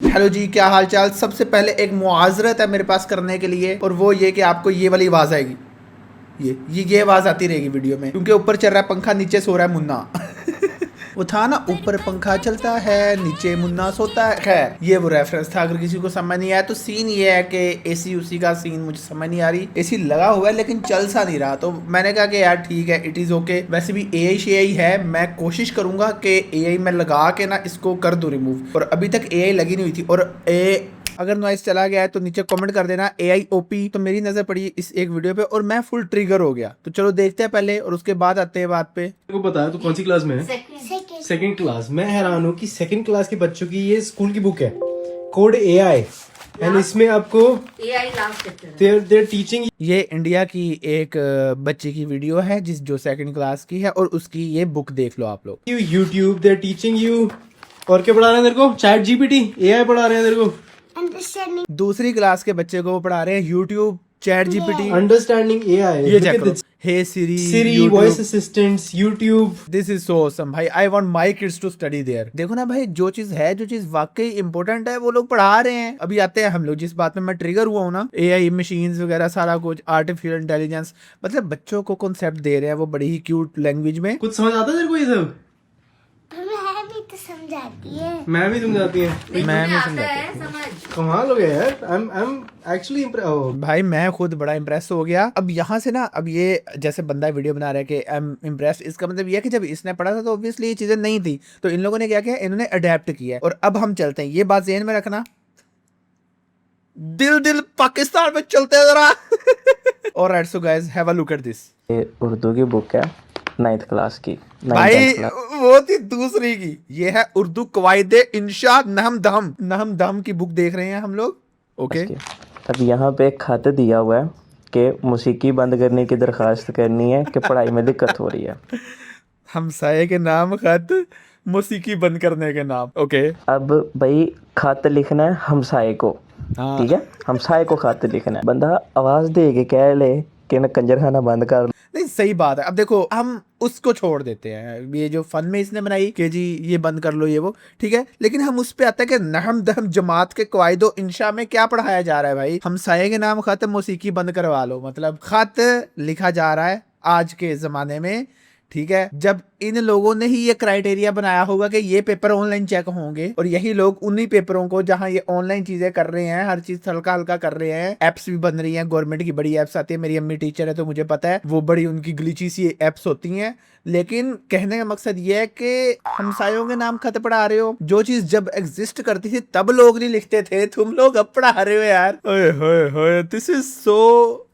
Hello जी, क्या हाल चाल। सबसे पहले एक मुआजरत है मेरे पास करने के लिए, और वो ये कि आपको ये वाली आवाज़ आएगी। ये आवाज़ आती रहेगी वीडियो में, क्योंकि ऊपर चल रहा है पंखा, नीचे सो रहा है मुन्ना। वो था ना, ऊपर पंखा चलता है नीचे मुन्ना सोता है। खैर, ये वो रेफरेंस था। अगर किसी को समझ नहीं आया तो सीन ये है कि एसी उसी का सीन मुझे समझ नहीं आ रही। एसी लगा हुआ है लेकिन चल सा नहीं रहा, तो मैंने कहा कि यार ठीक है, इट इज ओके। वैसे भी एआई शेआई है, मैं कोशिश करूंगा कि एआई में लगा के ना इसको कर दूं रिमूव। और अभी तक एआई लगी नहीं हुई थी। और अगर नॉइस चला गया है तो नीचे कमेंट कर देना एआई ओपी। तो मेरी नजर पड़ी इस एक वीडियो पे और मैं फुल ट्रिगर हो गया। तो चलो देखते हैं पहले, और उसके बाद आते हैं बात पे। को बताया तो कौन सी क्लास में है? Second class. मैं हैरान हूँ कि सेकंड क्लास के बच्चों की ये स्कूल की बुक है, कोड एआई, एंड इसमें आपको एआई देयर टीचिंग। ये इंडिया की एक बच्चे की वीडियो है जो सेकंड क्लास की है, और उसकी ये बुक देख लो आप लोग। YouTube there teaching you. और क्या पढ़ा रहे हैं तेरे को? चैट जीपीटी, एआई पढ़ा रहे हैं तेरे को। दूसरी क्लास के बच्चे को वो पढ़ा रहे हैं YouTube, chat GPT, understanding AI. ये चेक करो। Hey Siri voice assistants, YouTube. This is so awesome भाई। I want my kids to study there. देखो ना भाई, जो चीज वाकई इंपॉर्टेंट है वो लोग पढ़ा रहे हैं। अभी आते हैं हम लोग जिस बात में मैं ट्रिगर हुआ हूँ ना, एआई मशीन्स वगैरह सारा कुछ, आर्टिफिशियल इंटेलिजेंस, मतलब बच्चों को कॉन्सेप्ट दे रहे हैं वो बड़ी ही क्यूट लैंग्वेज में। कुछ समझ आता है तेरे को ये सब? मैं भी तो समझाती है। मैं भी समझाती है। मैं भी समझाता हूँ। कमाल हो गया यार। आई एम एक्चुअली भाई मैं खुद बड़ा इम्प्रेस हो गया। अब यहाँ से ना, अब ये जैसे बंदा वीडियो बना रहा है कि आई एम इम्प्रेस, इसका मतलब ये है कि जब इसने पढ़ा था तो ऑब्वियसली ये चीजें नहीं थी, तो इन लोगों ने क्या किया, इन्होंने अडेप्ट किया है। और अब हम चलते हैं, ये बात ज़हन में रखना, दिल दिल पाकिस्तान में चलते हैं जरा। Alright, so guys have a look at this. ये उर्दू की बुक है 9th क्लास की। भाई वो थी दूसरी की, ये है उर्दू कवायदे इंशा नहम दहम की बुक देख रहे हैं हम लोग। ओके, अब यहाँ पे एक खत दिया हुआ है कि मौसीकी बंद करने की दरखास्त करनी है कि पढ़ाई में दिक्कत हो रही है। हमसाये के नाम खत, मौसीकी बंद करने के नाम। ओके, अब भाई खत लिखना है हमसाये को, हाँ ठीक है, हमसाये को खत लिखना है। बंदा आवाज दे के कह ले कि ना कंजर खाना बंद कर। नहीं, सही बात है। अब देखो, हम उसको छोड़ देते हैं, ये जो फन में इसने बनाई कि जी ये बंद कर लो ये वो, ठीक है, लेकिन हम उस पे आते हैं कि नहम दहम जमात के कवायदो इंशा में क्या पढ़ाया जा रहा है भाई। हमसाये के नाम खत, मौसीकी बंद करवा लो, मतलब खत लिखा जा रहा है आज के जमाने में, ठीक है। जब इन लोगों ने ही ये क्राइटेरिया बनाया होगा कि ये पेपर ऑनलाइन चेक होंगे, और यही लोग उन्हीं पेपरों को, जहां ये ऑनलाइन चीजें कर रहे हैं, हर चीज हल्का हल्का कर रहे हैं, एप्स भी बन रही हैं, गवर्नमेंट की बड़ी एप्स आती है। मेरी अम्मी टीचर है तो मुझे पता है, वो बड़ी उनकी ग्लिची सी एप्स होती हैं। लेकिन कहने का मकसद ये है कि हमसायों के नाम खत पढ़ा रहे हो। जो चीज जब एग्जिस्ट करती थी तब लोग नहीं लिखते थे, तुम लोग अब पढ़ा रहे हो यार। ओए होए होए, this is so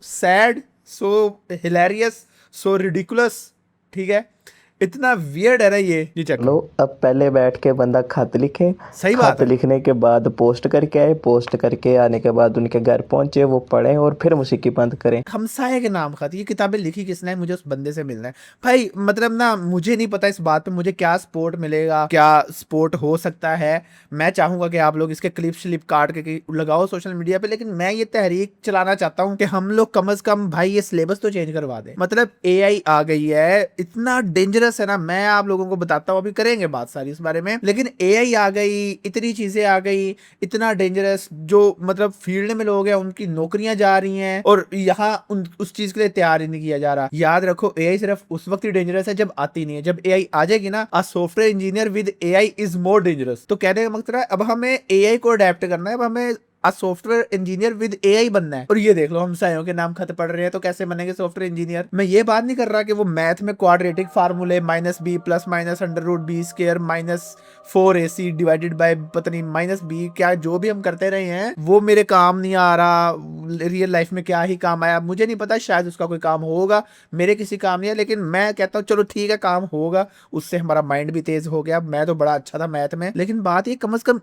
sad, so hilarious, so ridiculous, ठीक है। इतना वियर्ड है ना ये चेक लो, अब पहले बैठ के बंदा खत लिखे, सही बात खत है। लिखने के बाद पोस्ट करके आए, पोस्ट करके आने के बाद उनके घर पहुंचे, वो पढ़े और फिर मौसीकी बंद करें। हमसाये के नाम खत, ये किताबें लिखी किसने है? मुझे उस बंदे से मिलना है भाई। मतलब ना, मुझे नहीं पता इस बात पे मुझे क्या सपोर्ट मिलेगा, क्या सपोर्ट हो सकता है। मैं चाहूंगा कि आप लोग इसके क्लिप स्लिप काट के लगाओ सोशल मीडिया पे, लेकिन मैं ये तहरीक चलाना चाहता हूँ कि हम लोग कम से कम भाई ये सिलेबस तो चेंज करवा दें। मतलब एआई आ गई है, इतना डेंजरस है ना। मैं आप लोगों को बताता हूँ, अभी करेंगे बात सारी इस बारे में, लेकिन एआई आ गई, इतनी चीजें आ गई, इतना डेंजरस, जो मतलब फील्ड में लोग हैं उनकी नौकरियां जा रही हैं, और यहाँ उस चीज के लिए तैयार ही नहीं किया जा रहा। याद रखो, एआई सिर्फ उस वक्त ही डेंजरस है जब आती नहीं है। जब एआई आ जाएगी ना, आ software engineer with AI is more dangerous. तो कहने का मतलब है, अब हमें एआई को अडेप्ट करना है, अब हमें सॉफ्टवेयर इंजीनियर विद एआई बनना है। और ये देख लो, हम सायों के नाम खत पढ़ रहे हैं, तो कैसे बनेंगे सॉफ्टवेयर इंजीनियर। मैं ये बात नहीं कर रहा कि वो मैथ में क्वाड्रेटिक फार्मूले -b plus minus √b square -4ac divided by पता नहीं -b, क्या जो भी हम करते रहे हैं वो मेरे काम नहीं आ रहा। रियल लाइफ में क्या ही काम आया मुझे नहीं पता, शायद उसका कोई काम होगा, मेरे किसी काम नहीं है। लेकिन मैं कहता हूँ चलो ठीक है, काम होगा, उससे हमारा माइंड भी तेज हो गया। मैं तो बड़ा अच्छा था मैथ में, लेकिन बात ये, कम से कम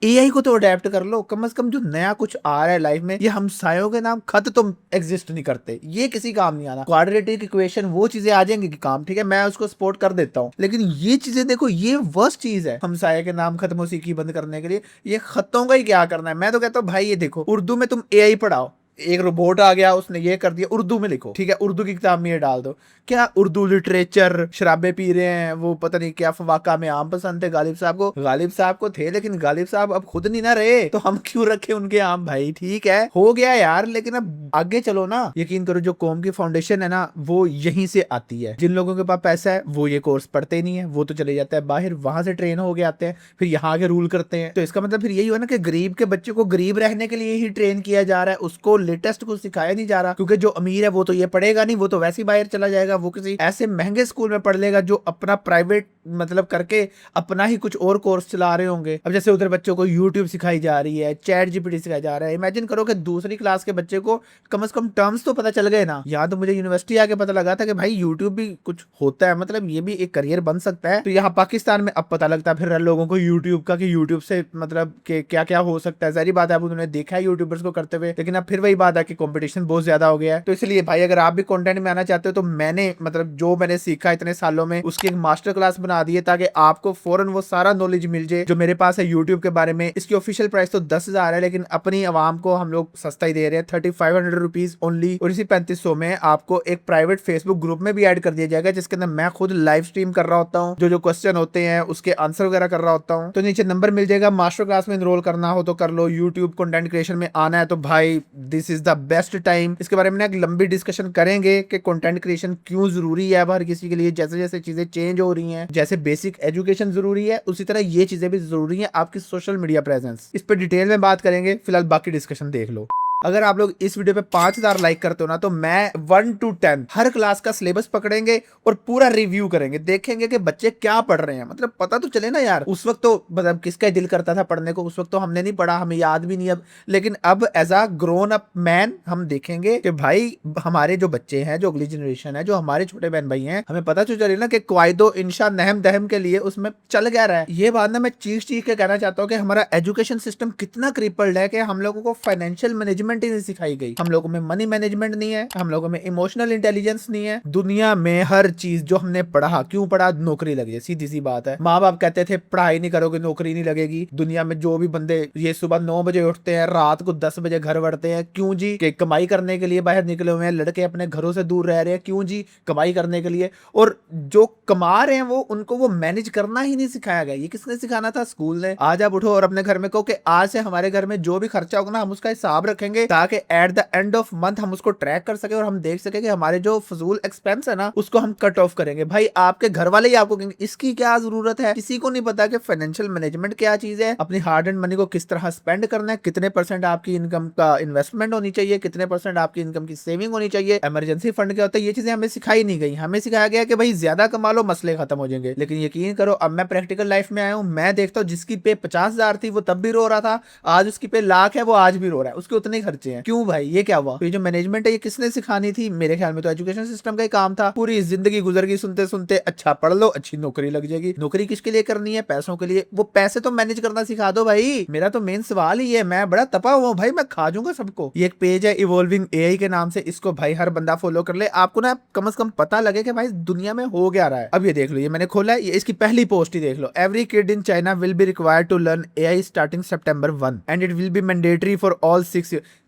एआई को तो अडेप्ट कर लो। कम से कम जो नया कुछ आ रहा है लाइफ में, ये हमसायों के नाम खत तो एग्जिस्ट नहीं करते, ये किसी काम नहीं आना। क्वाड्रेटिक इक्वेशन वो चीजें आ जाएंगी कि काम, ठीक है, मैं उसको सपोर्ट कर देता हूँ, लेकिन ये चीजें देखो, ये वर्स्ट चीज है हमसाये के नाम खत मौसीकी बंद करने के लिए। ये खतों का ही क्या करना है। मैं तो कहता हूँ भाई, ये देखो, उर्दू में तुम एआई पढ़ाओ, एक रोबोट आ गया, उसने ये कर दिया, उर्दू में लिखो, ठीक है, उर्दू की किताब में ये डाल दो। क्या उर्दू लिटरेचर, शराबे पी रहे हैं, वो पता नहीं क्या फवाका में आम पसंद थे गालिब साहब को। गालिब साहब को थे, लेकिन गालिब साहब अब खुद नहीं ना रहे, तो हम क्यों रखे उनके आम भाई। ठीक है, हो गया यार, लेकिन अब आगे चलो ना। यकीन करो, जो कौम की फाउंडेशन है ना, वो यहीं से आती है। जिन लोगों के पास पैसा है वो ये कोर्स पढ़ते नहीं है, वो तो चले जाते हैं बाहर, वहां से ट्रेन हो के आते हैं, फिर यहाँ आके रूल करते हैं। तो इसका मतलब फिर यही हुआ ना कि गरीब के बच्चे को गरीब रहने के लिए ही ट्रेन किया जा रहा है, उसको लेटेस्ट कुछ सिखाया नहीं जा रहा। क्योंकि जो अमीर है वो तो ये पढ़ेगा नहीं, वो तो वैसे ही बाहर चला जाएगा, वो किसी ऐसे महंगे स्कूल में पढ़ लेगा जो अपना प्राइवेट मतलब करके अपना ही कुछ और कोर्स चला रहे होंगे। अब जैसे उधर बच्चों को यूट्यूब सिखाई जा रही है, चैट जीपीटी सिखाया जा रहा है। इमेजिन करो कि दूसरी क्लास के बच्चे को कम से कम टर्म्स तो पता चल गए ना। यहाँ तो मुझे यूनिवर्सिटी आके पता लगा था कि भाई यूट्यूब भी कुछ होता है, मतलब ये भी एक करियर बन सकता है। तो यहाँ पाकिस्तान में अब पता लगता है फिर लोगों को यूट्यूब का, कि यूट्यूब से मतलब कि क्या क्या हो सकता है। सारी बात है, अब उन्होंने देखा है यूट्यूबर्स को करते हुए, लेकिन अब फिर वही बात है कि कंपटीशन बहुत ज्यादा हो गया है। तो इसलिए भाई अगर आप भी कंटेंट में आना चाहते हो तो मैंने मतलब जो मैंने सीखा इतने सालों में, उसकी एक मास्टर क्लास बना दी है, ताकि आपको फौरन वो सारा नॉलेज मिल जाए जो मेरे पास है यूट्यूब के बारे में। इसकी ऑफिशियल प्राइस तो 10,000 है, लेकिन अपनी आवाम को हम लोग सस्ता ही दे रहे हैं, 3500 रुपीज ओनली। और इसी 3500 में आपको एक प्राइवेट फेसबुक ग्रुप में भी ऐड कर दिया जाएगा, जिसके अंदर मैं खुद लाइव स्ट्रीम कर रहा होता हूँ, जो क्वेश्चन होते हैं उसके आंसर वगैरह कर रहा होता हूँ। तो नीचे नंबर मिल जाएगा, मास्टर क्लास में एनरोल करना हो तो कर लो। यूट्यूब कंटेंट क्रिएशन में आना है तो भाई this is the best time. इसके बारे में एक लंबी डिस्कशन करेंगे कि कंटेंट क्रिएशन क्यों जरूरी है अब हर किसी के लिए। जैसे जैसे चीजें चेंज हो रही हैं, जैसे बेसिक एजुकेशन जरूरी है, उसी तरह ये चीजें भी जरूरी है, आपकी सोशल मीडिया प्रेजेंस। इस पर डिटेल में बात करेंगे, फिलहाल बाकी डिस्कशन देख लो। अगर आप लोग इस वीडियो पे 5000 लाइक करते हो ना, तो मैं 1 to 10 हर क्लास का सिलेबस पकड़ेंगे और पूरा रिव्यू करेंगे, देखेंगे कि बच्चे क्या पढ़ रहे हैं। मतलब पता तो चले ना यार। उस वक्त तो मतलब किसका दिल करता था पढ़ने को, उस वक्त तो हमने नहीं पढ़ा, हमें याद भी नहीं अब। लेकिन अब as a grown up man हम देखेंगे कि भाई हमारे जो बच्चे हैं, जो अगली जनरेशन है, जो हमारे छोटे बहन भाई हैं, हमें पता तो चले ना कि क्वाइदो इंशा नहम दहम के लिए उसमें चल क्या रहा है। ये बात ना मैं चीख के कहना चाहता हूँ कि हमारा एजुकेशन सिस्टम कितना क्रिपल्ड है कि हम लोगों को फाइनेंशियल मैनेजमेंट ही नहीं सिखाई गई। हम लोगों में मनी मैनेजमेंट नहीं है, हम लोगों में इमोशनल इंटेलिजेंस नहीं है। दुनिया में हर चीज जो हमने पढ़ा, क्यों पढ़ा? नौकरी लगे, सीधी सी बात है। माँ बाप कहते थे पढ़ाई नहीं करोगे नौकरी नहीं लगेगी। दुनिया में जो भी बंदे ये सुबह 9 बजे उठते हैं, रात को 10 बजे घर बढ़ते हैं, क्यों जी? कि कमाई करने के लिए बाहर निकले हुए हैं। लड़के अपने घरों से दूर रह रहे हैं, क्यों जी? कमाई करने के लिए। और जो कमा रहे हैं वो उनको वो मैनेज करना ही नहीं सिखाया गया। ये किसने सिखाना था? स्कूल ने। आज आप उठो और अपने घर में कहो कि आज से हमारे घर में जो भी खर्चा होगा ना, हम उसका हिसाब रखेंगे, ताकि at the end of month हम उसको ट्रैक कर सके और हम देख सके कि हमारे जो फजूल एक्सपेंस है ना, उसको हम कट ऑफ करेंगे। भाई आपके घर वाले ही आपको कहेंगे इसकी क्या जरूरत है। किसी को नहीं पता कि फाइनेंशियल मैनेजमेंट क्या चीज है, अपनी हार्ड एंड मनी को किस तरह स्पेंड करना है, कितने % आपकी इनकम का इन्वेस्टमेंट होनी चाहिए, कितने % आपकी इनकम की सेविंग होनी चाहिए, इमरजेंसी फंड क्या होता है। ये चीजें हमें सिखाई नहीं गई। हमें सिखाया गया कि भाई ज्यादा कमा लो मसले खत्म हो जाएंगे। लेकिन यकीन करो अब मैं प्रैक्टिकल लाइफ में आया हूँ, मैं देखता हूँ जिसकी पे 50,000 थी वो तब भी रो रहा था, आज उसकी पे लाख है वो आज भी रो रहा है, उसके उतने खर्चे हैं। क्यों भाई? ये क्या हुआ? तो ये जो मैनेजमेंट है ये किसने सिखानी थी? मेरे ख्याल में तो एजुकेशन सिस्टम का ही काम था। पूरी जिंदगी गुजर गई सुनते सुनते, अच्छा पढ़ लो अच्छी नौकरी लग जाएगी। नौकरी किसके लिए करनी है? पैसों के लिए। वो पैसे तो मैनेज करना सिखा दो भाई। मेरा तो मेन सवाल ही है, मैं बड़ा तपा हुआ भाई, मैं खा जाऊंगा सबको। ये एक पेज है इवॉल्विंग एआई के नाम से, इसको भाई हर बंदा फॉलो कर ले, आपको ना कम से कम पता लगे कि भाई दुनिया में हो क्या रहा है। अब ये देख लो, ये मैंने खोला है, ये इसकी पहली पोस्ट ही देख लो। Every kid in China will be required to learn AI starting September 1 and it will be mandatory for all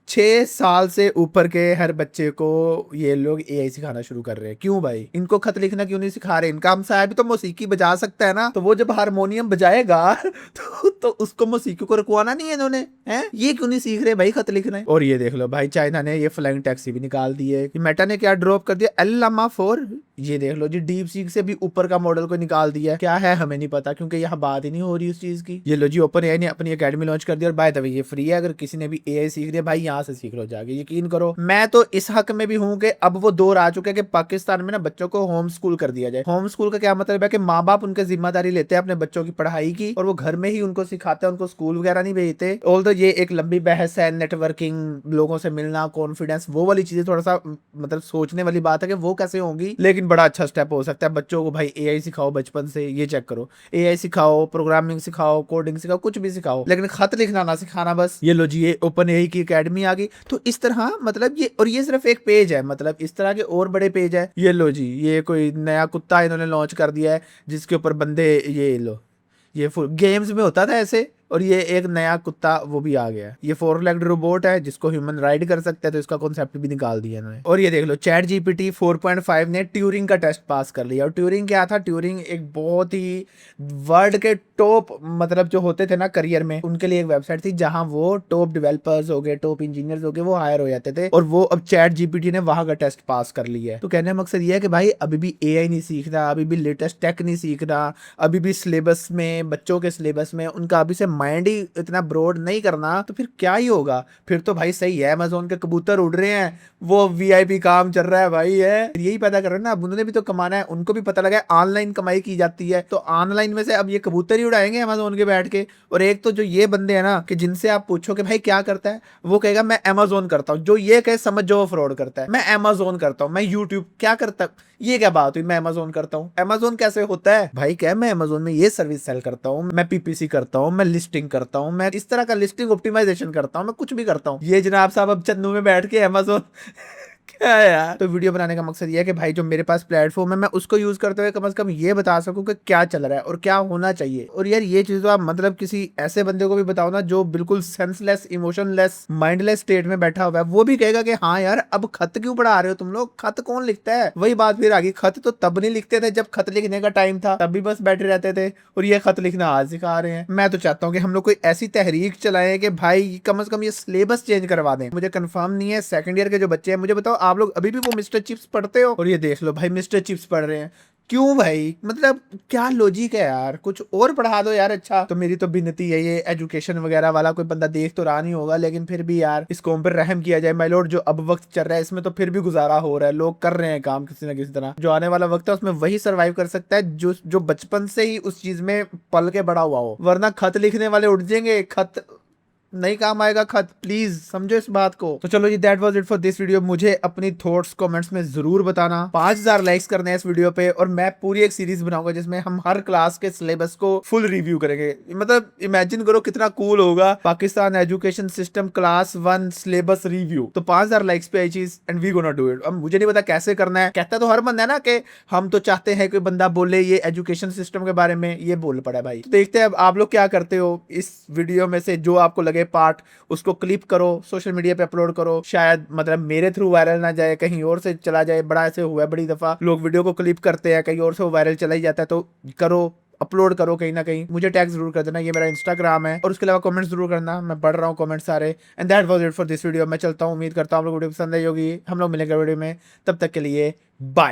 6 साल से ऊपर के हर बच्चे को ये लोग एआई सिखाना शुरू कर रहे हैं। क्यों भाई? इनको खत लिखना क्यों नहीं सिखा रहे? इनका हम साहब तो मौसीकी बजा सकता है ना, तो वो जब हारमोनियम बजाएगा तो उसको मौसीकी को रुकवाना नहीं है इन्होंने, हैं? ये क्यों नहीं सीख रहे भाई खत लिखना है? और ये देख लो भाई, चाइना ने ये फ्लाइंग टैक्सी भी निकाल दी है। मेटा ने क्या ड्रॉप कर दिया? एल्लामा 4। ये देख लो जी, डीप सीक से भी ऊपर का मॉडल को निकाल दिया। क्या है हमें नहीं पता, क्योंकि यहाँ बात ही नहीं हो रही उस चीज की। ये लो जी, ओपन एआई ने अपनी एकेडमी लॉन्च कर दिया और बाय द वे ये फ्री है। अगर किसी ने भी एआई सीख रही है भाई, यहाँ से सीख लो जाके। यकीन करो मैं तो इस हक में भी हूँ कि अब वो दौर आ चुके हैं कि पाकिस्तान में ना बच्चों को होम स्कूल कर दिया जाए। होम स्कूल का क्या मतलब है कि माँ बाप उनके जिम्मेदारी लेते हैं अपने बच्चों की पढ़ाई की, और वो घर में ही उनको सिखाते हैं, उनको स्कूल वगैरह नहीं भेजते। ऑल्दो ये एक लंबी बहस है, नेटवर्किंग, लोगों से मिलना, कॉन्फिडेंस, वो वाली चीजें थोड़ा सा मतलब सोचने वाली बात है कि वो कैसे होंगी। लेकिन बड़ा अच्छा स्टेप हो सकता है। बच्चों को भाई एआई सिखाओ बचपन से। ये चेक करो, एआई सिखाओ, प्रोग्रामिंग सिखाओ, कोडिंग सिखाओ, कुछ भी सिखाओ, लेकिन खत लिखना ना सिखाना बस। ये लो जी, ये ओपन एआई की एकेडमी आ गई। तो इस तरह मतलब ये, और ये सिर्फ एक पेज है, मतलब इस तरह के और बड़े पेज है। ये लो जी, ये कोई नया कुत्ता इन्होंने लॉन्च कर दिया है जिसके ऊपर बंदे, ये लो, ये फुल गेम्स में होता था ऐसे, और ये एक नया कुत्ता वो भी आ गया। ये 4 लेग्ड रोबोट है जिसको ह्यूमन राइड कर सकता है, तो इसका कॉन्सेप्ट भी निकाल दिया इन्होंने। और ये देख लो चैट जीपीटी 4.5 ने ट्यूरिंग का टेस्ट पास कर लिया। और ट्यूरिंग क्या था? ट्यूरिंग एक बहुत ही वर्ल्ड के टॉप मतलब जो होते थे ना करियर में, उनके लिए एक वेबसाइट थी जहां वो टॉप डेवलपर्स हो गए, टॉप इंजीनियर्स हो गए, वो हायर हो जाते थे। और वो अब चैट जीपीटी ने वहां का टेस्ट पास कर लिया है। तो कहने का मकसद ये है कि भाई अभी भी एआई नहीं सीखना, अभी भी लेटेस्ट टेक नहीं सीखना, अभी भी सिलेबस में, बच्चों के सिलेबस में उनका अभी से माइंड ही इतना ब्रॉड नहीं करना, तो फिर क्या ही होगा? फिर तो भाई सही है, अमेज़न के कबूतर उड़ रहे हैं, वो वीआईपी काम चल रहा है भाई, है यही पैदा कर रहे हैं ना। अब उन्होंने भी तो कमाना है, उनको भी पता लगा है ऑनलाइन कमाई की जाती है, तो ऑनलाइन में से अब ये कबूतर ही उड़ाएंगे अमेज़न के बैठ के। और एक तो जो ये बंदे हैं ना कि जिनसे आप पूछो कि भाई क्या करता है, वो कहेगा मैं अमेज़न करता हूँ। जो ये कहे समझ जो वो फ्रॉड करता है। मैं अमेज़न करता हूँ, मैं यूट्यूब क्या करता, ये क्या बात हुई? मैं अमेज़न करता हूँ, अमेज़न कैसे होता है भाई? क्या मैं अमेज़न में ये सर्विस सेल करता हूँ, मैं पीपीसी करता हूँ, मैं लिस्टिंग करता हूँ, मैं इस तरह का लिस्टिंग ऑप्टिमाइजेशन करता हूँ, मैं कुछ भी करता हूँ। ये जनाब साहब अब चन्नू में बैठ के अमेज़न क्या है यार। तो वीडियो बनाने का मकसद ये है कि भाई जो मेरे पास प्लेटफॉर्म है मैं उसको यूज करते हुए कम से कम ये बता सकूं कि क्या चल रहा है और क्या होना चाहिए। और यार ये चीज तो आप मतलब किसी ऐसे बंदे को भी बताओ ना जो बिल्कुल सेंसलेस, इमोशनलेस, माइंडलेस स्टेट में बैठा हुआ है, वो भी कहेगा कि हाँ यार अब खत क्यों पढ़ा रहे हो तुम लोग, खत कौन लिखता है? वही बात फिर आ गई, खत तो तब नहीं लिखते थे जब खत लिखने का टाइम था, तब भी बस बैठे रहते थे, और ये खत लिखना आज सिखा रहे हैं। मैं तो चाहता हूँ कि हम लोग कोई ऐसी तहरीक चलाएं कि भाई कम से कम ये सिलेबस चेंज करवा दें। मुझे कंफर्म नहीं है सेकंड ईयर के जो बच्चे हैं, मुझे बताओ आप लोग अभी भी वो मिस्टर चिप्स पढ़ते हो? और ये देख लो भाई मिस्टर चिप्स पढ़ रहे हैं, क्यों भाई? मतलब क्या लॉजिक है यार? कुछ और पढ़ा दो यार। अच्छा तो मेरी तो विनती है, ये एजुकेशन वगैरह वाला कोई बंदा देख तो रहा नहीं होगा, लेकिन फिर भी यार इस कौम पर रहम किया जाए। माय लॉर्ड जो अब वक्त चल रहा है इसमें तो फिर भी गुजारा हो रहा है, लोग कर रहे हैं काम किसी ना किसी तरह। जो आने वाला वक्त है उसमें वही सर्वाइव कर सकता है जो बचपन से ही उस चीज में पल के बड़ा हुआ हो, वरना खत लिखने वाले उठ जाएंगे, खत नहीं काम आएगा खत, प्लीज समझो इस बात को। तो चलो जी that was it for this video. मुझे अपनी थॉट्स कमेंट्स में जरूर बताना। 5000 लाइक्स करने हैं इस वीडियो पे, और मैं पूरी एक सीरीज बनाऊंगा जिसमें हम हर क्लास के सिलेबस को फुल रिव्यू करेंगे। मतलब इमेजिन करो कितना कूल होगा, Pakistan education system class 1 syllabus review. तो 5000 लाइक्स पे achieve and we gonna do it. अब मुझे नहीं पता कैसे करना है, कहता तो हर बंदा है ना कि हम तो चाहते हैं कोई बंदा बोले ये एजुकेशन सिस्टम के बारे में, ये बोल पड़ा है भाई। तो देखते हैं अब आप लोग क्या करते हो इस वीडियो में से, जो आपको लगे पार्ट उसको क्लिप करो, सोशल मीडिया पे अपलोड करो। शायद मतलब मेरे थ्रू वायरल ना जाए, कहीं और से चला जाए। बड़ा ऐसे हुआ है बड़ी दफा, लोग वीडियो को क्लिप करते हैं कहीं और से वो वायरल चला ही जाता है। तो करो, अपलोड करो कहीं ना कहीं, मुझे टैग जरूर कर देना, ये मेरा इंस्टाग्राम है। और उसके अलावा कमेंट्स जरूर करना, मैं पढ़ रहा हूँ कमेंट्स सारे। And that was it for this video. मैं चलता हूँ, उम्मीद करता हूँ आप लोग वीडियो पसंद आई होगी। हम लोग मिलेंगे वीडियो में, तब तक के लिए बाय।